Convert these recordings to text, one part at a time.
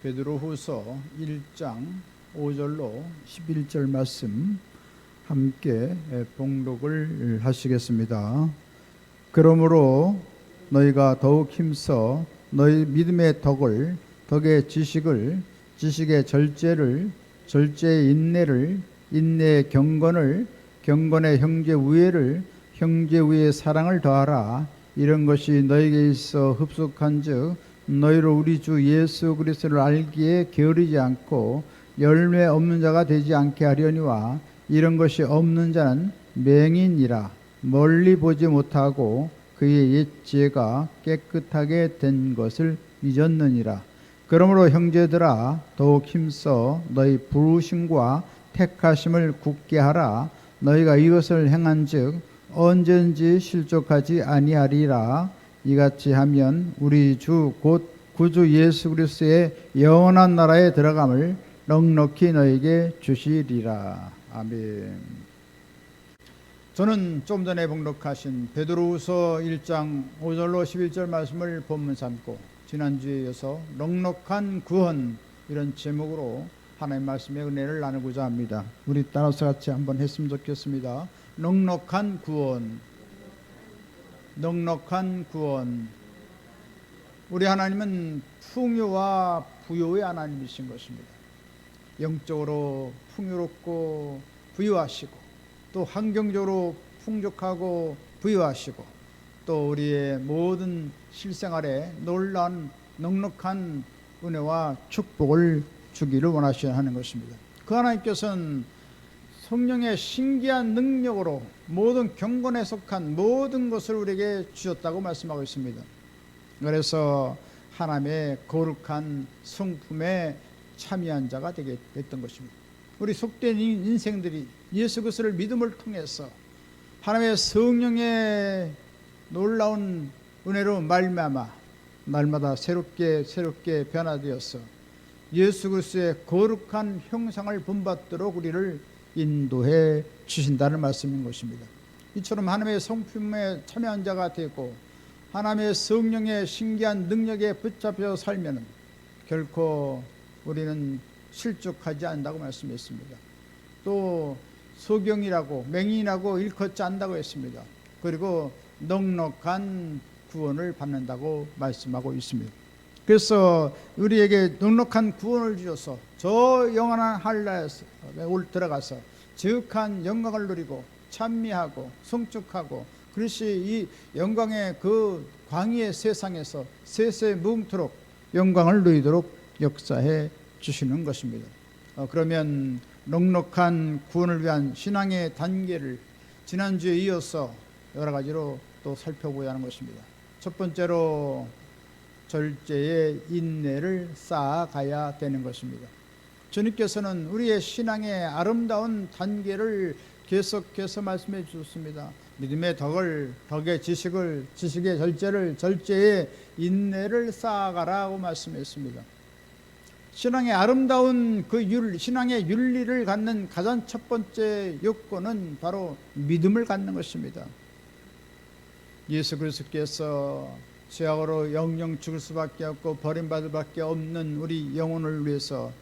베드로후서 1장 5절로 11절 말씀 함께 봉독을 하시겠습니다. 그러므로 너희가 더욱 힘써 너희 믿음의 덕을, 덕의 지식을, 지식의 절제를, 절제의 인내를, 인내의 경건을, 경건의 형제 우애를, 형제 우애의 사랑을 더하라. 이런 것이 너희에게 있어 흡속한즉 너희로 우리 주 예수 그리스도를 알기에 게으르지 않고 열매 없는 자가 되지 않게 하려니와 이런 것이 없는 자는 맹인이라. 멀리 보지 못하고 그의 옛 지혜가 깨끗하게 된 것을 잊었느니라. 그러므로 형제들아 더욱 힘써 너희 부르심과 택하심을 굳게 하라. 너희가 이것을 행한즉 언제든지 실족하지 아니하리라. 이같이 하면 우리 주 곧 구주 예수 그리스도의 영원한 나라에 들어감을 넉넉히 너에게 주시리라. 아멘. 저는 좀 전에 봉독하신 베드로후서 1장 5절로 11절 말씀을 본문 삼고 지난주에 이어서 넉넉한 구원 이런 제목으로 하나님의 말씀의 은혜를 나누고자 합니다. 우리 따라서 같이 한번 했으면 좋겠습니다. 넉넉한 구원, 넉넉한 구원. 우리 하나님은 풍요와 부요의 하나님이신 것입니다. 영적으로 풍요롭고 부유하시고 또 환경적으로 풍족하고 부유하시고 또 우리의 모든 실생활에 놀라운 넉넉한 은혜와 축복을 주기를 원하시는 것입니다. 그 하나님께서는 성령의 신기한 능력으로 모든 경건에 속한 모든 것을 우리에게 주셨다고 말씀하고 있습니다. 그래서 하나님의 거룩한 성품에 참여한 자가 되게 됐던 것입니다. 우리 속된 인생들이 예수 그리스도를 믿음을 통해서 하나님의 성령의 놀라운 은혜로 말미암아 날마다 새롭게 변화되어서 예수 그리스도의 거룩한 형상을 본받도록 우리를 인도해 주신다는 말씀인 것입니다. 이처럼 하나님의 성품에 참여한 자가 되고 하나님의 성령의 신기한 능력에 붙잡혀 살면 결코 우리는 실족하지 않는다고 말씀했습니다. 또 소경이라고 맹인이라고 일컫지 않는다고 했습니다. 그리고 넉넉한 구원을 받는다고 말씀하고 있습니다. 그래서 우리에게 넉넉한 구원을 주셔서 저 영원한 한라에 들어가서 지극한 영광을 누리고 찬미하고 성축하고 그것이 이 영광의 그 광의의 세상에서 세세 무궁토록 영광을 누리도록 역사해 주시는 것입니다. 그러면 넉넉한 구원을 위한 신앙의 단계를 지난주에 이어서 여러 가지로 또 살펴보야 하는 것입니다. 첫 번째로 절제의 인내를 쌓아가야 되는 것입니다. 주님께서는 우리의 신앙의 아름다운 단계를 계속해서 말씀해 주셨습니다. 믿음의 덕을, 덕의 지식을, 지식의 절제를, 절제의 인내를 쌓아가라고 말씀했습니다. 신앙의 아름다운 그 신앙의 윤리를 갖는 가장 첫 번째 요건은 바로 믿음을 갖는 것입니다. 예수 그리스도께서 죄악으로 영영 죽을 수밖에 없고 버림받을 밖에 없는 우리 영혼을 위해서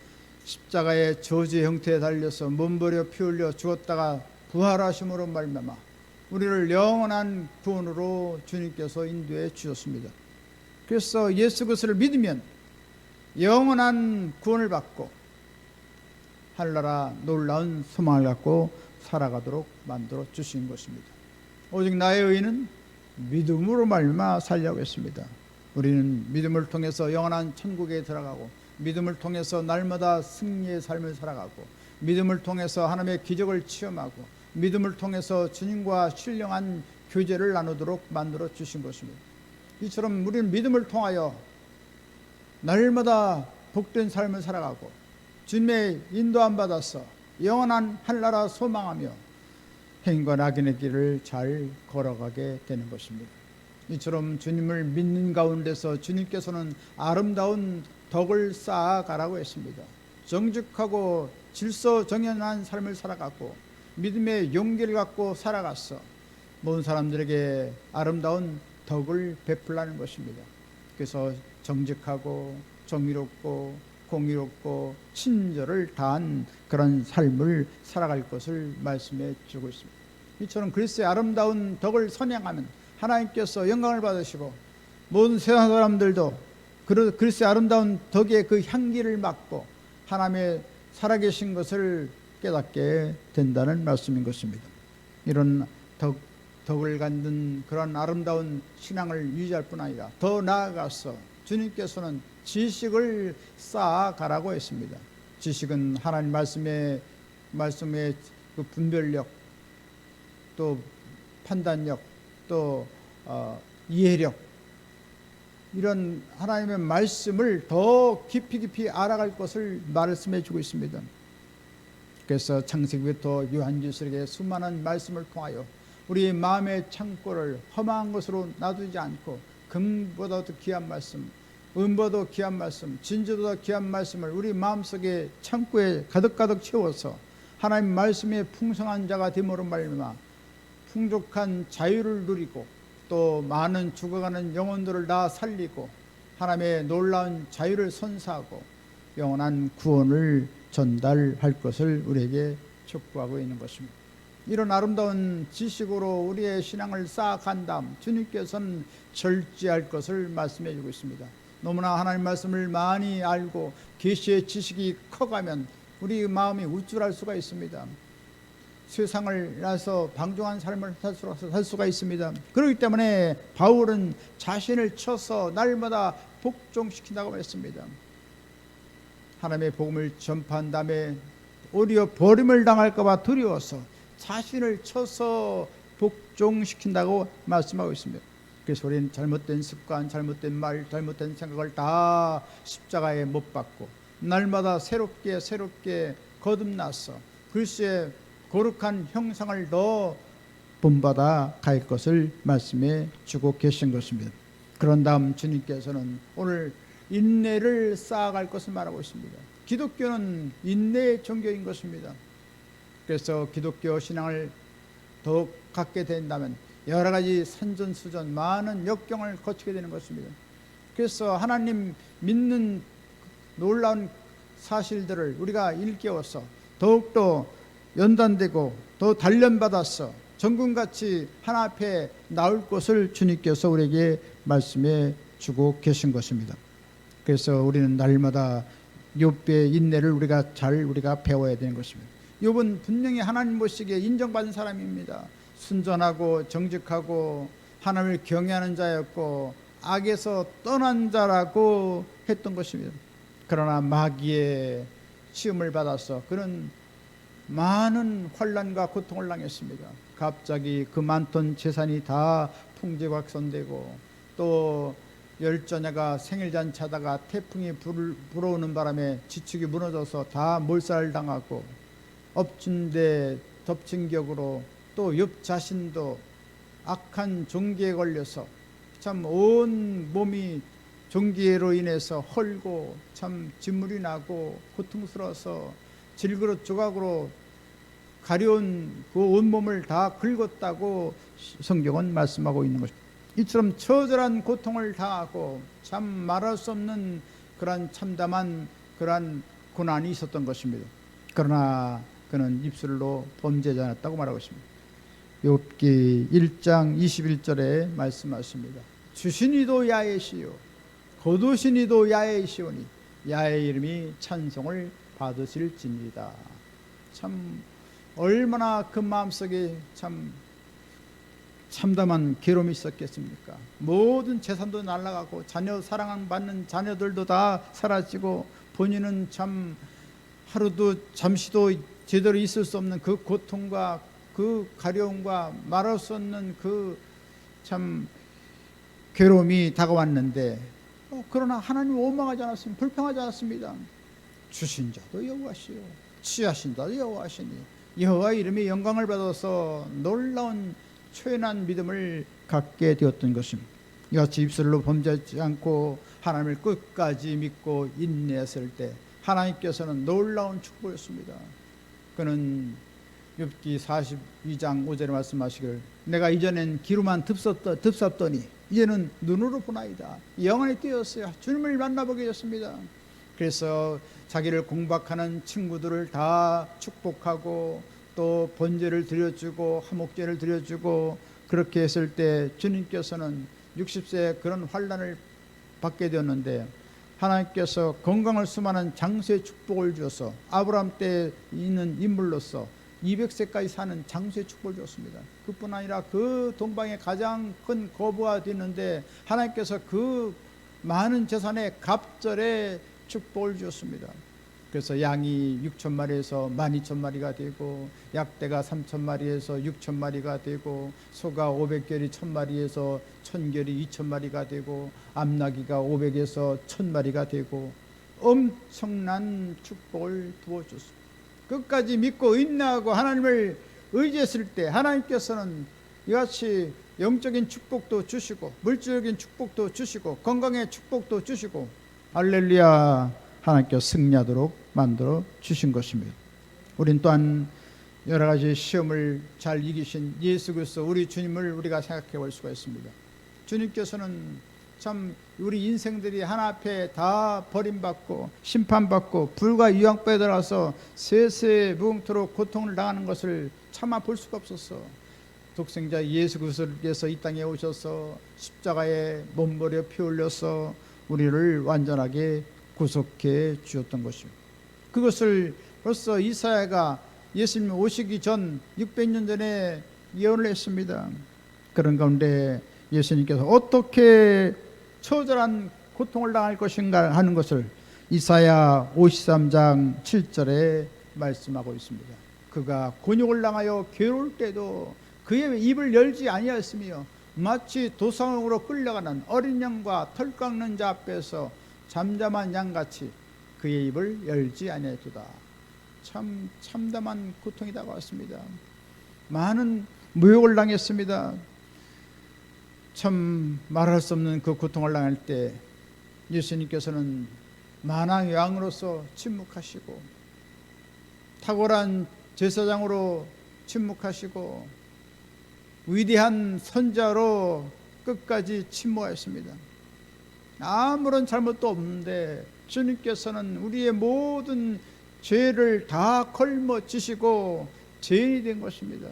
십자가의 저주의 형태에 달려서 몸버려 피 흘려 죽었다가 부활하심으로 말미암아 우리를 영원한 구원으로 주님께서 인도해 주셨습니다. 그래서 예수 그리스도를 믿으면 영원한 구원을 받고 하늘나라 놀라운 소망을 갖고 살아가도록 만들어 주신 것입니다. 오직 나의 의인은 믿음으로 말미암아 살려고 했습니다. 우리는 믿음을 통해서 영원한 천국에 들어가고 믿음을 통해서 날마다 승리의 삶을 살아가고 믿음을 통해서 하나님의 기적을 체험하고 믿음을 통해서 주님과 신령한 교제를 나누도록 만들어 주신 것입니다. 이처럼 우리는 믿음을 통하여 날마다 복된 삶을 살아가고 주님의 인도함 받아서 영원한 하늘나라 소망하며 행과 악인의 길을 잘 걸어가게 되는 것입니다. 이처럼 주님을 믿는 가운데서 주님께서는 아름다운 덕을 쌓아가라고 했습니다. 정직하고 질서정연한 삶을 살아가고 믿음의 용기를 갖고 살아가서 모든 사람들에게 아름다운 덕을 베풀라는 것입니다. 그래서 정직하고 정의롭고 공의롭고 친절을 다한 그런 삶을 살아갈 것을 말씀해 주고 있습니다. 이처럼 그리스도의 아름다운 덕을 선양하면 하나님께서 영광을 받으시고 모든 세상 사람들도 그리스도의 아름다운 덕의 그 향기를 맡고 하나님의 살아계신 것을 깨닫게 된다는 말씀인 것입니다. 이런 덕을 갖는 그런 아름다운 신앙을 유지할 뿐 아니라 더 나아가서 주님께서는 지식을 쌓아가라고 했습니다. 지식은 하나님 말씀의 그 분별력, 또 판단력, 또 이해력, 이런 하나님의 말씀을 더 깊이 알아갈 것을 말씀해 주고 있습니다. 그래서 창세기부터 요한계시록의 수많은 말씀을 통하여 우리 마음의 창고를 험한 것으로 놔두지 않고 금보다도 귀한 말씀, 은보다도 귀한 말씀, 진주보다 귀한 말씀을 우리 마음속에 창고에 가득 채워서 하나님 말씀의 풍성한 자가 됨으로 말미암아 풍족한 자유를 누리고 또 많은 죽어가는 영혼들을 다 살리고 하나님의 놀라운 자유를 선사하고 영원한 구원을 전달할 것을 우리에게 촉구하고 있는 것입니다. 이런 아름다운 지식으로 우리의 신앙을 쌓아간 다음 주님께서는 절제할 것을 말씀해 주고 있습니다. 너무나 하나님 말씀을 많이 알고 계시의 지식이 커가면 우리 마음이 우쭐할 수가 있습니다. 세상을 나서 방종한 삶을 살 수가 있습니다. 그렇기 때문에 바울은 자신을 쳐서 날마다 복종시킨다고 했습니다. 하나님의 복음을 전파한 다음에 오히려 버림을 당할까 봐 두려워서 자신을 쳐서 복종시킨다고 말씀하고 있습니다. 그래서 우리는 잘못된 습관, 잘못된 말, 잘못된 생각을 다 십자가에 못 박고 날마다 새롭게 거듭나서 그리스도의 거룩한 형상을 더 본받아 갈 것을 말씀해 주고 계신 것입니다. 그런 다음 주님께서는 오늘 인내를 쌓아갈 것을 말하고 있습니다. 기독교는 인내의 종교인 것입니다. 그래서 기독교 신앙을 더욱 갖게 된다면 여러 가지 산전수전 많은 역경을 거치게 되는 것입니다. 그래서 하나님 믿는 놀라운 사실들을 우리가 일깨워서 더욱더 연단되고 더 단련받아서 정금같이 하나 앞에 나올 것을 주님께서 우리에게 말씀해 주고 계신 것입니다. 그래서 우리는 날마다 욥의 인내를 우리가 배워야 되는 것입니다. 욥은 분명히 하나님 보시기에 인정받은 사람입니다. 순전하고 정직하고 하나님을 경외하는 자였고 악에서 떠난 자라고 했던 것입니다. 그러나 마귀의 시험을 받아서 그는 많은 환난과 고통을 당했습니다. 갑자기 그 많던 재산이 다 풍지박산되고 또 열전야가 생일잔치하다가 태풍이 불어오는 바람에 지축이 무너져서 다 몰살을 당하고 엎친 데 덮친 격으로 또 욥 자신도 악한 종기에 걸려서 참 온 몸이 종기로 인해서 헐고 참 진물이 나고 고통스러워서 질그릇 조각으로 가려운 그 온몸을 다 긁었다고 성경은 말씀하고 있는 것입니다. 이처럼 처절한 고통을 당하고 참 말할 수 없는 그러한 참담한 그러한 고난이 있었던 것입니다. 그러나 그는 입술로 범죄자였다고 말하고 있습니다. 욥기 1장 21절에 말씀하십니다. 주신이도 야훼시요 거두신이도 야훼시오니 야의 이름이 찬송을 받으실지니이다. 참 얼마나 그 마음속에 참 참담한 괴로움이 있었겠습니까? 모든 재산도 날아가고 자녀 사랑받는 자녀들도 다 사라지고 본인은 참 하루도 잠시도 제대로 있을 수 없는 그 고통과 그 가려움과 말할 수 없는 그 참 괴로움이 다가왔는데 그러나 하나님 원망하지 않았습니다. 불평하지 않았습니다. 주신 자도 여호와시요 취하신 자도 여호와시니 여호와 이름이 영광을 받아서 놀라운 초연한 믿음을 갖게 되었던 것입니다. 이같이 입술로 범죄하지 않고 하나님을 끝까지 믿고 인내했을 때 하나님께서는 놀라운 축복이었습니다. 그는 욥기 42장 5절에 말씀하시기를 내가 이전엔 귀로만 듭섭더니 이제는 눈으로 보나이다. 영원히 뛰었어요. 주님을 만나보게 되었습니다. 그래서 자기를 공박하는 친구들을 다 축복하고 또 번제를 드려주고 화목제를 드려주고 그렇게 했을 때 주님께서는 60세에 그런 환난을 받게 되었는데 하나님께서 건강을 수많은 장수의 축복을 주어서 아브라함 때 있는 인물로서 200세까지 사는 장수의 축복을 줬습니다. 그뿐 아니라 그 동방의 가장 큰 거부가 되는데 하나님께서 그 많은 재산의 갑절의 축복을 주었습니다. 그래서 양이 6천 마리에서 12,000마리가 되고 약대가 3,000마리에서 6,000마리가 되고 소가 500결이 1,000마리에서 1,000결이 2,000마리가 되고 암나귀가 500에서 1,000마리가 되고 엄청난 축복을 부어줬습니다. 끝까지 믿고 인내하고 하나님을 의지했을 때 하나님께서는 이같이 영적인 축복도 주시고 물질적인 축복도 주시고 건강의 축복도 주시고 할렐루야 하나님께서 승리하도록 만들어 주신 것입니다. 우린 또한 여러 가지 시험을 잘 이기신 예수 그리스도 우리 주님을 우리가 생각해 볼 수가 있습니다. 주님께서는 참 우리 인생들이 하나 앞에 다 버림받고 심판받고 불과 유황불에 들어가서 세세 무궁토록 고통을 당하는 것을 참아 볼 수가 없었어. 독생자 예수 그리스도께서 이 땅에 오셔서 십자가에 몸버려 피 흘려서 우리를 완전하게 구속해 주었던 것입니다. 그것을 벌써 이사야가 예수님 오시기 전 600년 전에 예언을 했습니다. 그런 가운데 예수님께서 어떻게 처절한 고통을 당할 것인가 하는 것을 이사야 53장 7절에 말씀하고 있습니다. 그가 곤욕을 당하여 괴로울 때도 그의 입을 열지 아니하였으며 마치 도상으로 끌려가는 어린 양과 털 깎는 자 앞에서 잠잠한 양같이 그의 입을 열지 아니하였도다. 참 참담한 고통이 다가왔습니다. 많은 모욕을 당했습니다. 참 말할 수 없는 그 고통을 당할 때 예수님께서는 만왕의 왕으로서 침묵하시고 탁월한 제사장으로 침묵하시고 위대한 선자로 끝까지 침묵하였습니다. 아무런 잘못도 없는데 주님께서는 우리의 모든 죄를 다 걸머지시고 죄인이 된 것입니다.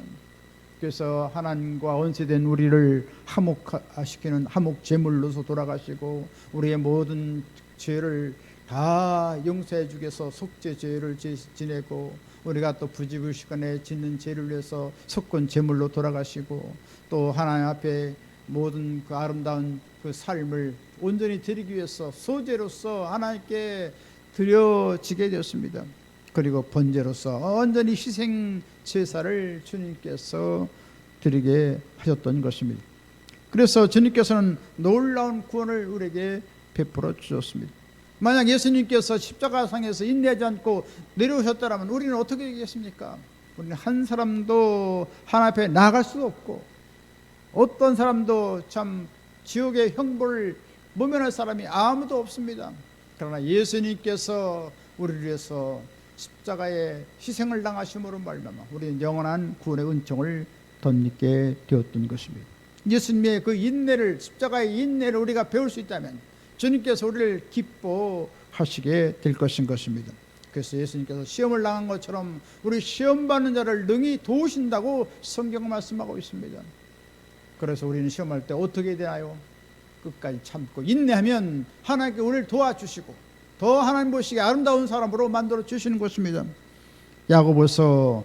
그래서 하나님과 원수된 우리를 화목시키는 화목제물로서 돌아가시고 우리의 모든 죄를 다 용서해 주기 위해서 속죄죄를 지내고 우리가 또 부지불식간에 짓는 죄를 위해서 속건제물로 돌아가시고 또 하나님 앞에 모든 그 아름다운 그 삶을 온전히 드리기 위해서 소제로서 하나님께 드려지게 되었습니다. 그리고 번제로서 온전히 희생 제사를 주님께서 드리게 하셨던 것입니다. 그래서 주님께서는 놀라운 구원을 우리에게 베풀어 주셨습니다. 만약 예수님께서 십자가상에서 인내하지 않고 내려오셨다면 우리는 어떻게 되겠습니까? 우리는 한 사람도 하나님 앞에 나아갈 수 없고 어떤 사람도 참 지옥의 형벌을 모면할 사람이 아무도 없습니다. 그러나 예수님께서 우리를 위해서 십자가에 희생을 당하심으로 말미암아 우리는 영원한 구원의 은총을 덧입게 되었던 것입니다. 예수님의 그 인내를 십자가의 인내를 우리가 배울 수 있다면 주님께서 우리를 기뻐하시게 될 것입니다. 그래서 예수님께서 시험을 당한 것처럼 우리 시험 받는 자를 능히 도우신다고 성경 말씀하고 있습니다. 그래서 우리는 시험할 때 어떻게 되나요? 끝까지 참고 인내하면 하나님께 우리를 도와주시고 더 하나님 보시기에 아름다운 사람으로 만들어 주시는 것입니다. 야고보서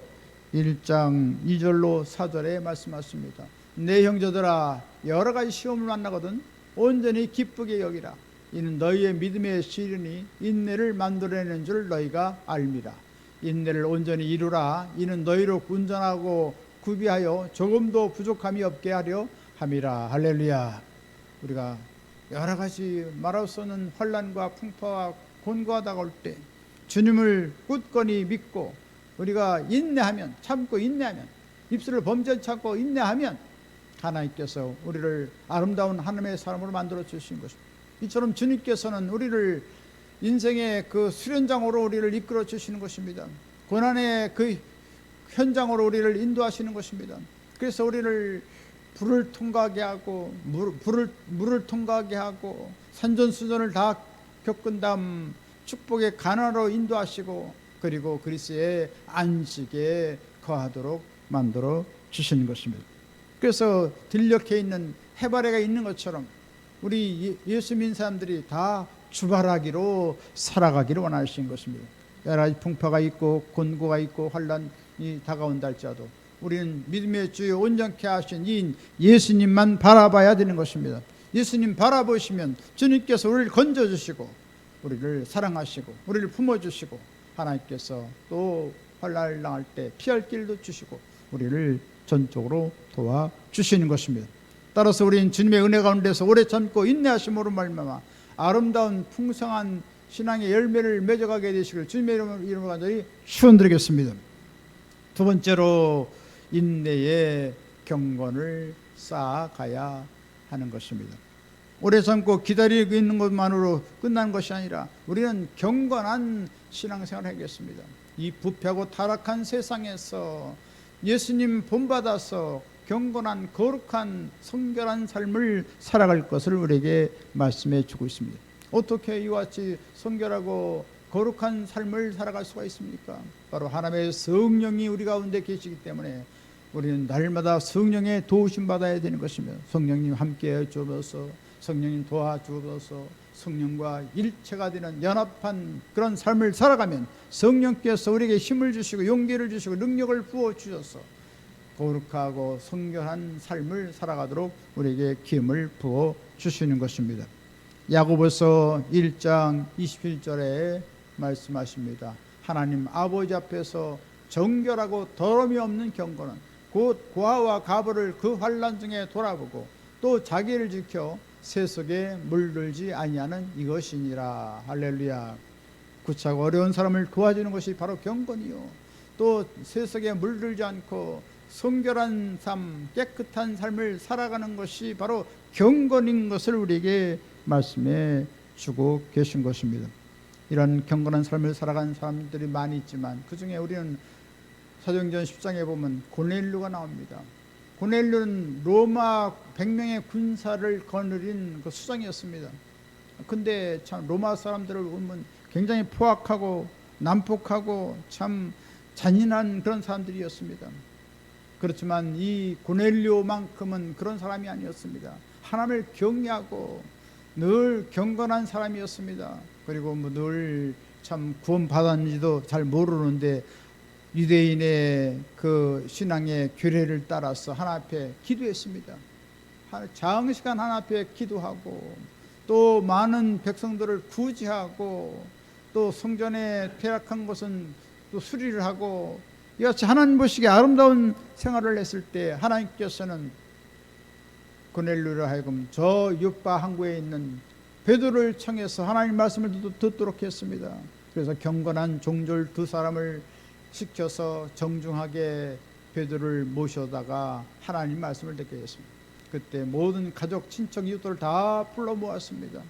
1장 2절로 4절에 말씀하십니다. 내 형제들아 여러 가지 시험을 만나거든 온전히 기쁘게 여기라. 이는 너희의 믿음의 시련이 인내를 만들어내는 줄 너희가 알미라. 인내를 온전히 이루라. 이는 너희로 운전하고 구비하여 조금도 부족함이 없게 하려 함이라. 할렐루야. 우리가 여러 가지 말할 수 없는 환난과 풍파와 곤고가 다가올 때 주님을 굳건히 믿고 우리가 인내하면 참고 인내하면 입술을 범죄치 않고 인내하면 하나님께서 우리를 아름다운 하나님의 사람으로 만들어 주신 것입니다. 이처럼 주님께서는 우리를 인생의 그 수련장으로 우리를 이끌어 주시는 것입니다. 고난의 그 현장으로 우리를 인도하시는 것입니다. 그래서 우리를 불을 통과하게 하고 물을 통과하게 하고 산전수전을 다 겪은 다음 축복의 가나로 인도하시고 그리고 그리스의 안식에 거하도록 만들어 주시는 것입니다. 그래서 들녘에 있는 해바라기가 있는 것처럼 우리 예수 믿는 사람들이 다 주바라기로 살아가기를 원하시는 것입니다. 여러 가지 풍파가 있고 곤고가 있고 환란이 다가온다 할지라도 우리는 믿음의 주요 온전케 하신 이 예수님만 바라봐야 되는 것입니다. 예수님 바라보시면 주님께서 우리를 건져주시고 우리를 사랑하시고 우리를 품어주시고 하나님께서 또 환난을 당할 때 피할 길도 주시고 우리를 전적으로 도와주시는 것입니다. 따라서 우리는 주님의 은혜 가운데서 오래 참고 인내하심으로 말미암아 아름다운 풍성한 신앙의 열매를 맺어가게 되시길 주님의 이름으로 간절히 축원드리겠습니다. 두 번째로 인내의 경건을 쌓아가야 하는 것입니다. 오래 참고 기다리고 있는 것만으로 끝나는 것이 아니라 우리는 경건한 신앙생활을 하겠습니다. 이 부패하고 타락한 세상에서 예수님 본받아서 경건한 거룩한 성결한 삶을 살아갈 것을 우리에게 말씀해 주고 있습니다. 어떻게 이와 같이 성결하고 거룩한 삶을 살아갈 수가 있습니까? 바로 하나님의 성령이 우리 가운데 계시기 때문에 우리는 날마다 성령의 도우심 받아야 되는 것입니다. 성령님 함께해 주옵소서, 성령님 도와주옵소서. 성령과 일체가 되는 연합한 그런 삶을 살아가면 성령께서 우리에게 힘을 주시고 용기를 주시고 능력을 부어주셔서 거룩하고 성결한 삶을 살아가도록 우리에게 힘을 부어주시는 것입니다. 야고보서 1장 27절에 말씀하십니다. 하나님 아버지 앞에서 정결하고 더러움이 없는 경건은 곧 고아와 가부를 그 환난 중에 돌아보고 또 자기를 지켜 세속에 물들지 아니하는 이것이니라. 할렐루야. 구차고 어려운 사람을 도와주는 것이 바로 경건이요, 또 세속에 물들지 않고 성결한 삶, 깨끗한 삶을 살아가는 것이 바로 경건인 것을 우리에게 말씀해 주고 계신 것입니다. 이런 경건한 삶을 살아가는 사람들이 많이 있지만 그 중에 우리는 사도행전 10장에 보면 고넬료가 나옵니다. 고넬료는 로마 100명의 군사를 거느린 그 수장이었습니다. 근데 참 로마 사람들을 보면 굉장히 포악하고 난폭하고 참 잔인한 그런 사람들이었습니다. 그렇지만 이 고넬료만큼은 그런 사람이 아니었습니다. 하나님을 경외하고 늘 경건한 사람이었습니다. 그리고 늘 참 구원받았는지도 잘 모르는데 유대인의 그 신앙의 규례를 따라서 하나님 앞에 기도했습니다. 장시간 하나님 앞에 기도하고 또 많은 백성들을 구제하고 또 성전에 퇴락한 것은 또 수리를 하고 이같이 하나님 보시기에 아름다운 생활을 했을 때 하나님께서는 고넬료로 하여금 저 요파 항구에 있는 베드로를 청해서 하나님 말씀을 듣도록 했습니다. 그래서 경건한 종졸 두 사람을 시켜서 정중하게 베드로를 모셔다가 하나님 말씀을 듣게 했습니다. 그때 모든 가족, 친척, 이웃들을 다 불러 모았습니다.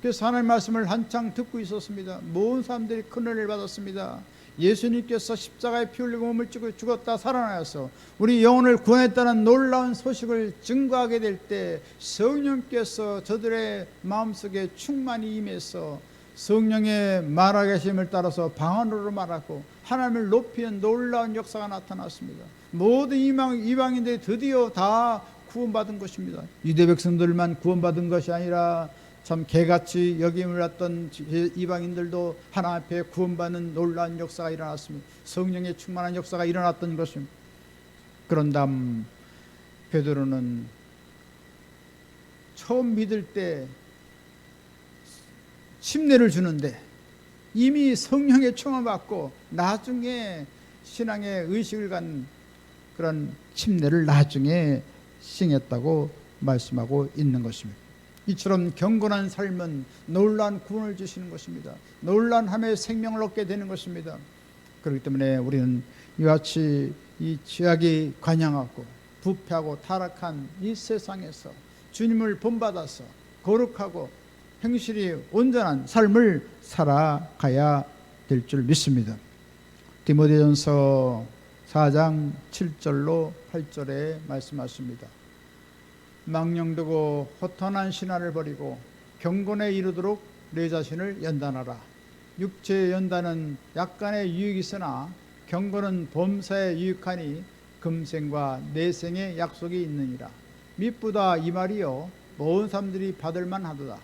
그래서 하나님 말씀을 한창 듣고 있었습니다. 모든 사람들이 큰 은혜를 받았습니다. 예수님께서 십자가에 피 흘리고 몸을 찌고 죽었다 살아나서 우리 영혼을 구원했다는 놀라운 소식을 증거하게 될 때 성령께서 저들의 마음속에 충만히 임해서 성령의 말하계심을 따라서 방언으로 말하고 하나님을 높이는 놀라운 역사가 나타났습니다. 모든 이방인들이 드디어 다 구원받은 것입니다. 유대 백성들만 구원받은 것이 아니라 참 개같이 여김을 받던 이방인들도 하나님 앞에 구원받는 놀라운 역사가 일어났습니다. 성령의 충만한 역사가 일어났던 것입니다. 그런 다음 베드로는 처음 믿을 때 침례를 주는데 이미 성령의 충만을 받고 나중에 신앙의 의식을 갖는 그런 침례를 나중에 시행했다고 말씀하고 있는 것입니다. 이처럼 경건한 삶은 놀라운 구원을 주시는 것입니다. 놀라운 하나님의 생명을 얻게 되는 것입니다. 그렇기 때문에 우리는 이와 같이 이 죄악이 관영하고 부패하고 타락한 이 세상에서 주님을 본받아서 거룩하고 행실이 온전한 삶을 살아가야 될 줄 믿습니다. 디모데전서 4장 7절로 8절에 말씀하십니다. 망령되고 허탄한 신화를 버리고 경건에 이르도록 내 자신을 연단하라. 육체의 연단은 약간의 유익이 있으나 경건은 범사에 유익하니 금생과 내생의 약속이 있느니라. 미쁘다 이 말이요 모든 사람들이 받을 만하도다.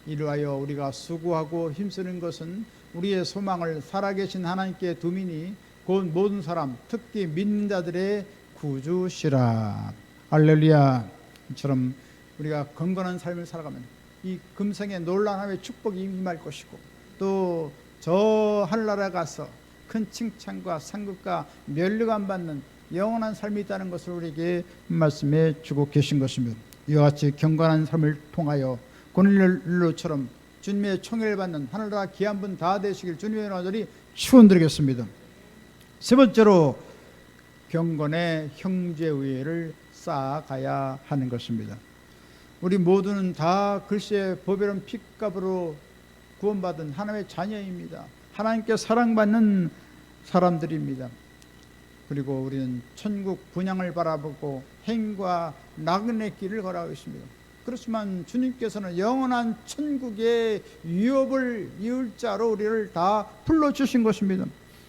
이러하여 우리가 수고하고 힘쓰는 것은 우리의 소망을 살아계신 하나님께 두미니 곧 모든 사람 특히 믿는 자들의 구주시라. 할렐루야. 이처럼 우리가 건강한 삶을 살아가면 이 금생의 놀라움의 축복이 임할 것이고 또 저 하늘나라에 가서 큰 칭찬과 상급과 면류관 받는 영원한 삶이 있다는 것을 우리에게 말씀해 주고 계신 것입니다. 이와 같이 경건한 삶을 통하여 고넬료처럼 주님의 총애를 받는 하늘나라 귀한 분 다 되시길 주님의 이름으로 축원드리겠습니다. 세 번째로 경건의 형제의회를 쌓아가야 하는 것입니다. 우리 모두는 다 글쎄 보배로운 핏값으로 구원받은 하나님의 자녀입니다. 하나님께 사랑받는 사람들입니다. 그리고 우리는 천국 분향을 바라보고 행과 나그네 길을 걸어가고 있습니다. 그렇지만 주님께서는 영원한 천국의 유업을 이을 자로 우리를 다 불러주신 것입니다.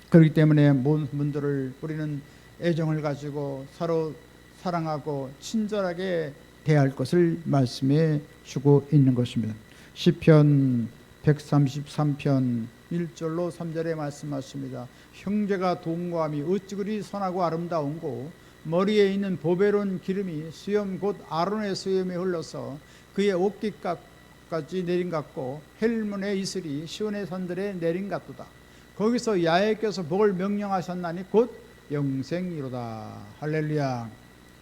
그렇기 때문에 모든 분들을 우리는 애정을 가지고 서로 사랑하고 친절하게 대할 것을 말씀해 주고 있는 것입니다. 시편 133편 1절로 3절에 말씀하십니다. 형제가 동거함이 어찌 그리 선하고 아름다운고 머리에 있는 보배로운 기름이 수염 곧 아론의 수염에 흘러서 그의 옷깃까지 내린 같고 헬몬의 이슬이 시온의 산들에 내린 같도다. 거기서 야훼께서 복을 명령하셨나니 곧 영생이로다. 할렐루야.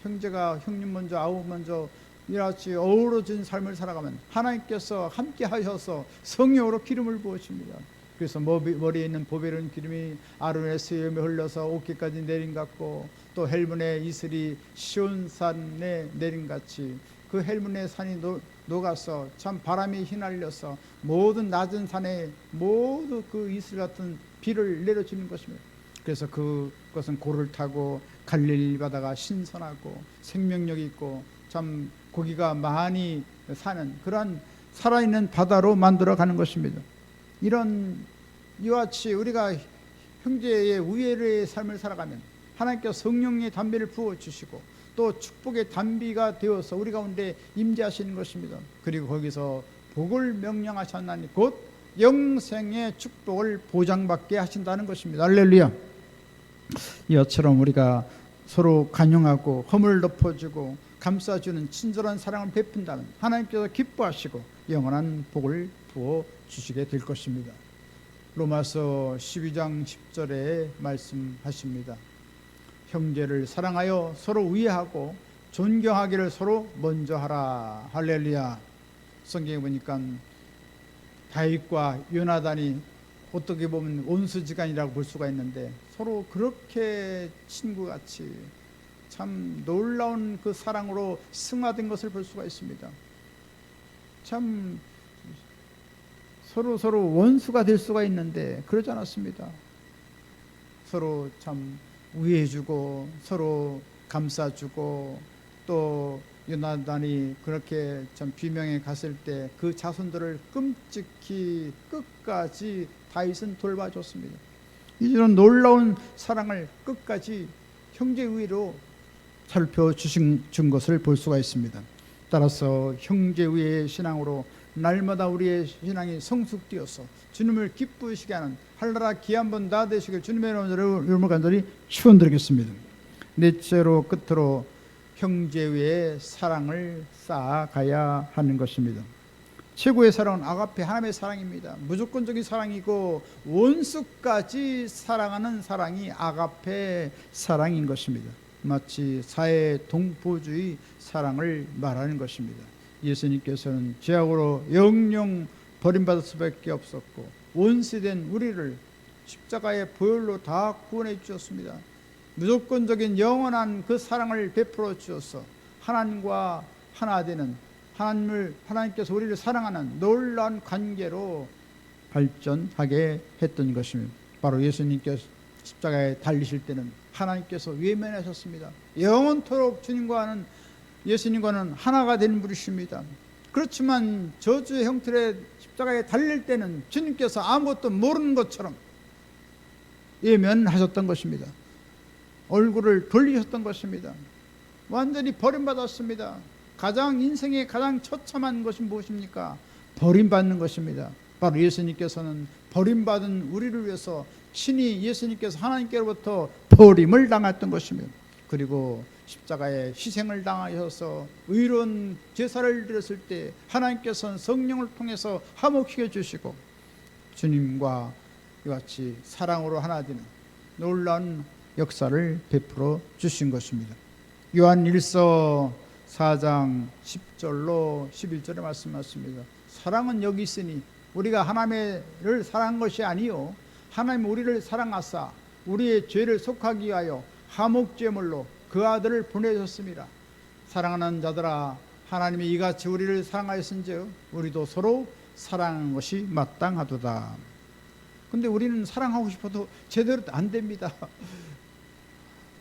형제가 형님 먼저 아우 먼저 이같이 어우러진 삶을 살아가면 하나님께서 함께 하셔서 성령으로 기름을 부으십니다. 그래서 머리에 있는 보배로운 기름이 아론의 수염에 흘러서 옷깃까지 내린 같고 또 헬몬의 이슬이 시온산에 내린 같이 그 헬몬의 산이 녹아서 참 바람이 휘날려서 모든 낮은 산에 모두 그 이슬 같은 비를 내려주는 것입니다. 그래서 그것은 고를 타고 갈릴리 바다가 신선하고 생명력이 있고 참 고기가 많이 사는 그러한 살아있는 바다로 만들어가는 것입니다. 이와 같이 우리가 형제의 우애의 삶을 살아가면 하나님께서 성령의 담비를 부어주시고 또 축복의 담비가 되어서 우리 가운데 임재하시는 것입니다. 그리고 거기서 복을 명령하셨나니 곧 영생의 축복을 보장받게 하신다는 것입니다. 할렐루야. 이처럼 우리가 서로 간용하고 허물 덮어주고 감싸주는 친절한 사랑을 베푼다면 하나님께서 기뻐하시고 영원한 복을 부어주시게 될 것입니다. 로마서 12장 10절에 말씀하십니다. 형제를 사랑하여 서로 위하고 존경하기를 서로 먼저 하라. 할렐루야. 성경에 보니까 다윗과 요나단이 어떻게 보면 온수지간이라고 볼 수가 있는데 서로 그렇게 친구같이 참 놀라운 그 사랑으로 승화된 것을 볼 수가 있습니다. 참 서로 원수가 될 수가 있는데 그러지 않았습니다. 서로 참 우애해주고 서로 감싸주고 또 요나단이 그렇게 참 비명에 갔을 때 그 자손들을 끔찍히 끝까지 다윗은 돌봐줬습니다. 이런 놀라운 사랑을 끝까지 형제의로 살펴주신 것을 볼 수가 있습니다. 따라서 형제의의 신앙으로 날마다 우리의 신앙이 성숙되어서 주님을 기쁘시게 하는 하늘나라 귀한 분 다 되시길 주님의 이름으로 간절히 축원드리겠습니다. 넷째로 끝으로 형제의 사랑을 쌓아가야 하는 것입니다. 최고의 사랑은 아가페 하나님의 사랑입니다. 무조건적인 사랑이고 원수까지 사랑하는 사랑이 아가페 사랑인 것입니다. 마치 사회 동포주의 사랑을 말하는 것입니다. 예수님께서는 죄악으로 영영 버림받을 수밖에 없었고 원수된 우리를 십자가의 보혈로 다 구원해 주셨습니다. 무조건적인 영원한 그 사랑을 베풀어 주셔서 하나님과 하나 되는 하나님께서 우리를 사랑하는 놀라운 관계로 발전하게 했던 것입니다. 바로 예수님께서 십자가에 달리실 때는 하나님께서 외면하셨습니다. 영원토록 예수님과는 하나가 되는 분이십니다. 그렇지만 저주의 형틀에 십자가에 달릴 때는 주님께서 아무것도 모르는 것처럼 예면하셨던 것입니다. 얼굴을 돌리셨던 것입니다. 완전히 버림받았습니다. 인생의 가장 처참한 것이 무엇입니까? 버림받는 것입니다. 바로 예수님께서는 버림받은 우리를 위해서 친히 예수님께서 하나님께로부터 버림을 당했던 것입니다. 그리고 십자가에 희생을 당하셔서 의로운 제사를 드렸을 때 하나님께서는 성령을 통해서 화목시켜 주시고 주님과 이같이 사랑으로 하나 되는 놀라운 역사를 베풀어 주신 것입니다. 요한 1서 4장 10절로 11절에 말씀하십니다. 사랑은 여기 있으니 우리가 하나님을 사랑한 것이 아니요 하나님 우리를 사랑하사 우리의 죄를 속하기 위하여 화목제물로 그 아들을 보내셨습니다. 사랑하는 자들아, 하나님이 이같이 우리를 사랑하였은즉 우리도 서로 사랑하는 것이 마땅하도다. 근데 우리는 사랑하고 싶어도 제대로 안 됩니다.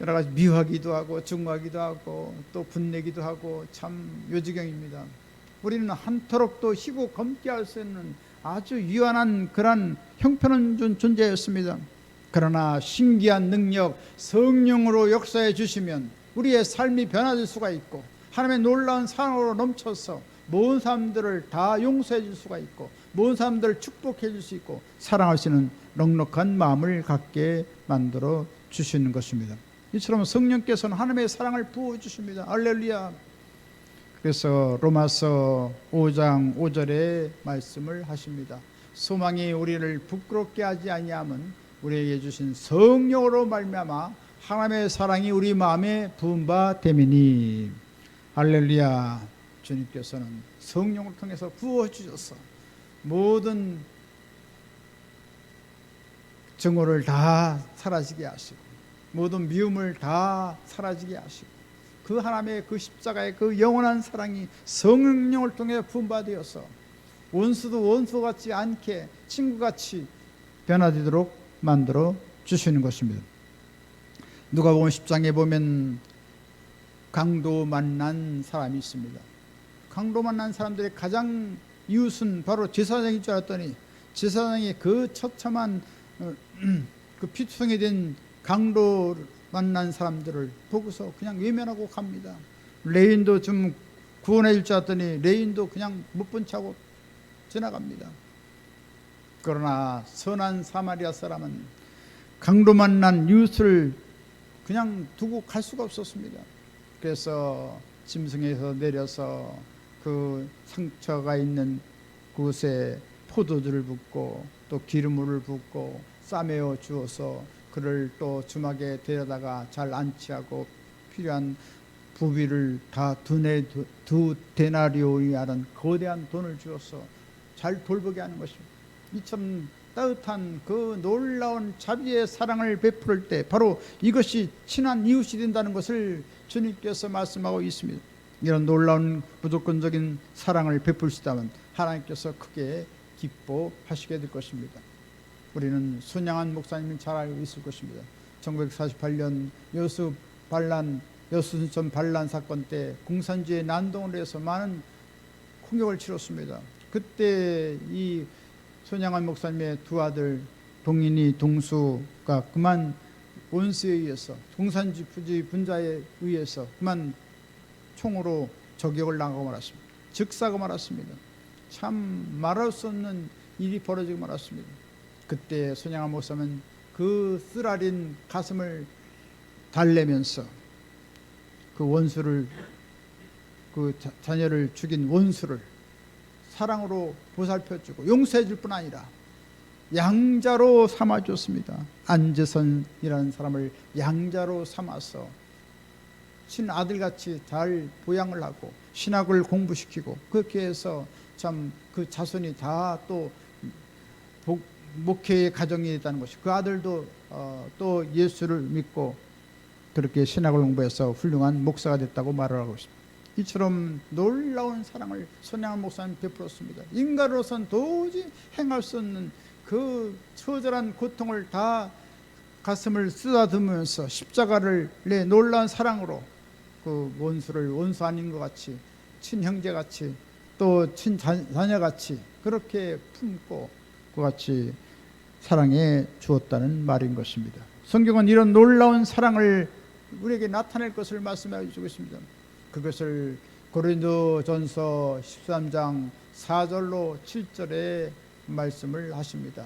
여러 가지 미워하기도 하고 증오하기도 하고 또 분내기도 하고 참 요지경입니다. 우리는 한터럭도 희고 검게 할 수 있는 아주 유한한 그런 형편없는 존재였습니다. 그러나 신기한 능력 성령으로 역사해 주시면 우리의 삶이 변화될 수가 있고 하나님의 놀라운 사랑으로 넘쳐서 모든 사람들을 다 용서해 줄 수가 있고 모든 사람들을 축복해 줄 수 있고 사랑하시는 넉넉한 마음을 갖게 만들어 주시는 것입니다. 이처럼 성령께서는 하나님의 사랑을 부어주십니다. 할렐루야. 그래서 로마서 5장 5절에 말씀을 하십니다. 소망이 우리를 부끄럽게 하지 아니함은 우리에게 주신 성령으로 말미암아 하나님의 사랑이 우리 마음에 부은 바 됨이니. 할렐루야. 주님께서는 성령을 통해서 부어주셔서 모든 증오를 다 사라지게 하시고 모든 미움을 다 사라지게 하시고 그 하나님의 그 십자가의 그 영원한 사랑이 성령을 통해 부음받아서 원수도 원수 같지 않게 친구같이 변화되도록 만들어 주시는 것입니다. 누가복음 10장에 보면 강도 만난 사람이 있습니다. 강도 만난 사람들의 가장 이웃은 바로 제사장인 줄 알았더니 제사장이 그 처참한 그 피투성이 된 강도 만난 사람들을 보고서 그냥 외면하고 갑니다. 레인도 좀 구원해 줄 줄 알았더니 레인도 그냥 못 본 척하고 지나갑니다. 그러나 선한 사마리아 사람은 강도 만난 이웃을 그냥 두고 갈 수가 없었습니다. 그래서 짐승에서 내려서 그 상처가 있는 곳에 포도주를 붓고 또 기름물을 붓고 싸매어 주어서 그를 또 주막에 데려다가 잘 안치하고 필요한 부비를 다 두 데나리오이라는 거대한 돈을 주어서 잘 돌보게 하는 것입니다. 이처럼 따뜻한 그 놀라운 자비의 사랑을 베풀 때 바로 이것이 친한 이웃이 된다는 것을 주님께서 말씀하고 있습니다. 이런 놀라운 무조건적인 사랑을 베풀시다면 하나님께서 크게 기뻐하시게 될 것입니다. 우리는 손양한 목사님은 잘 알고 있을 것입니다. 1948년 여수순천 반란 사건 때 공산주의 난동을 해서 많은 공격을 치렀습니다. 그때 이 손양한 목사님의 두 아들 동인이 동수가 그만 원수에 의해서 공산주의 분자에 의해서 그만 총으로 저격을 당하고 말았습니다. 즉사하고 말았습니다. 참 말할 수 없는 일이 벌어지고 말았습니다. 그때 손양한 목사는 그 쓰라린 가슴을 달래면서 그 원수를 그 자녀를 죽인 원수를 사랑으로 보살펴주고 용서해줄 뿐 아니라 양자로 삼아줬습니다. 안재선이라는 사람을 양자로 삼아서 친아들같이 잘 보양을 하고 신학을 공부시키고 그렇게 해서 참 그 자손이 다 또 목회의 가정이 있다는 것이 그 아들도 또 예수를 믿고 그렇게 신학을 공부해서 훌륭한 목사가 됐다고 말을 하고 있습니다. 이처럼 놀라운 사랑을 손양한 목사님 베풀었습니다. 인간으로서는 도저히 행할 수 없는 그 처절한 고통을 다 가슴을 쓰다듬으면서 십자가를 내 놀라운 사랑으로 그 원수를 원수 아닌 것 같이 친형제같이 또 친자녀같이 그렇게 품고 그같이 사랑해 주었다는 말인 것입니다. 성경은 이런 놀라운 사랑을 우리에게 나타낼 것을 말씀해 주고 있습니다. 그것을 고린도전서 13장 4절로 7절에 말씀을 하십니다.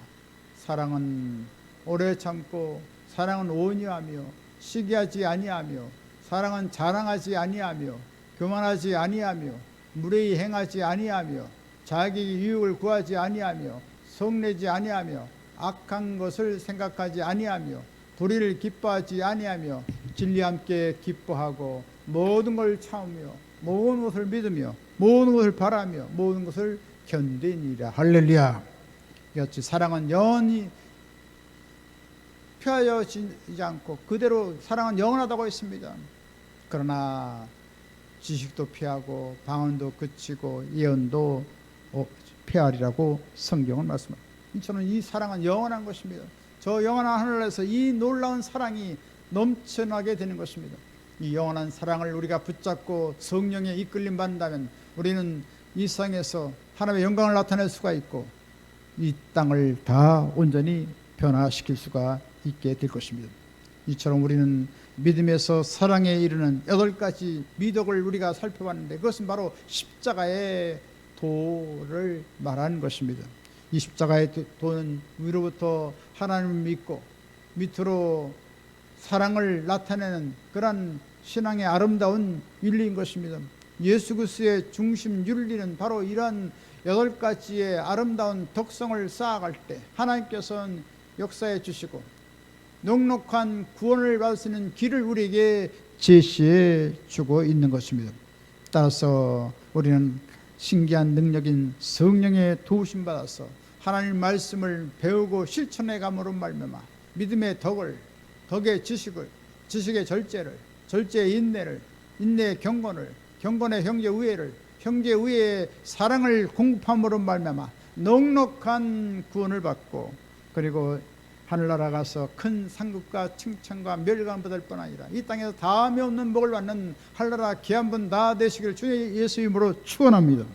사랑은 오래 참고, 사랑은 온유하며 시기하지 아니하며, 사랑은 자랑하지 아니하며 교만하지 아니하며 무례히 행하지 아니하며 자기 유익을 구하지 아니하며 성내지 아니하며 악한 것을 생각하지 아니하며 불의를 기뻐하지 아니하며 진리와 함께 기뻐하고 모든 걸 참으며 모든 것을 믿으며 모든 것을 바라며 모든 것을 견디니라. 할렐루야. 이같이 사랑은 영원히 폐하여지지 않고 그대로 사랑은 영원하다고 했습니다. 그러나 지식도 피하고 방언도 그치고 예언도 폐하리라고 성경은 말씀합니다. 이처럼 이 사랑은 영원한 것입니다. 저 영원한 하늘에서 이 놀라운 사랑이 넘쳐나게 되는 것입니다. 이 영원한 사랑을 우리가 붙잡고 성령에 이끌림 받는다면 우리는 이 세상에서 하나님의 영광을 나타낼 수가 있고 이 땅을 다 온전히 변화시킬 수가 있게 될 것입니다. 이처럼 우리는 믿음에서 사랑에 이르는 8가지 미덕을 우리가 살펴봤는데 그것은 바로 십자가의 도를 말하는 것입니다. 이 십자가의 도는 위로부터 하나님을 믿고 밑으로 사랑을 나타내는 그런 신앙의 아름다운 윤리인 것입니다. 예수 그리스도의 중심 윤리는 바로 이러한 8가지의 아름다운 덕성을 쌓아갈 때 하나님께서는 역사해 주시고 넉넉한 구원을 받을 수 있는 길을 우리에게 제시해 주고 있는 것입니다. 따라서 우리는 신기한 능력인 성령의 도우심 받아서 하나님 말씀을 배우고 실천해 감으로 말미암아 믿음의 덕의 지식을, 지식의 절제를, 절제의 인내를, 인내의 경건을, 경건의 형제 우애를, 형제 우애의 사랑을 공급함으로 말미암아 넉넉한 구원을 받고 그리고 하늘나라 가서 큰 상급과 칭찬과 멸관을 받을 뿐 아니라 이 땅에서 다음에 없는 복을 받는 하늘나라 귀한 분 다 되시기를 주의 예수 이름으로 축원합니다.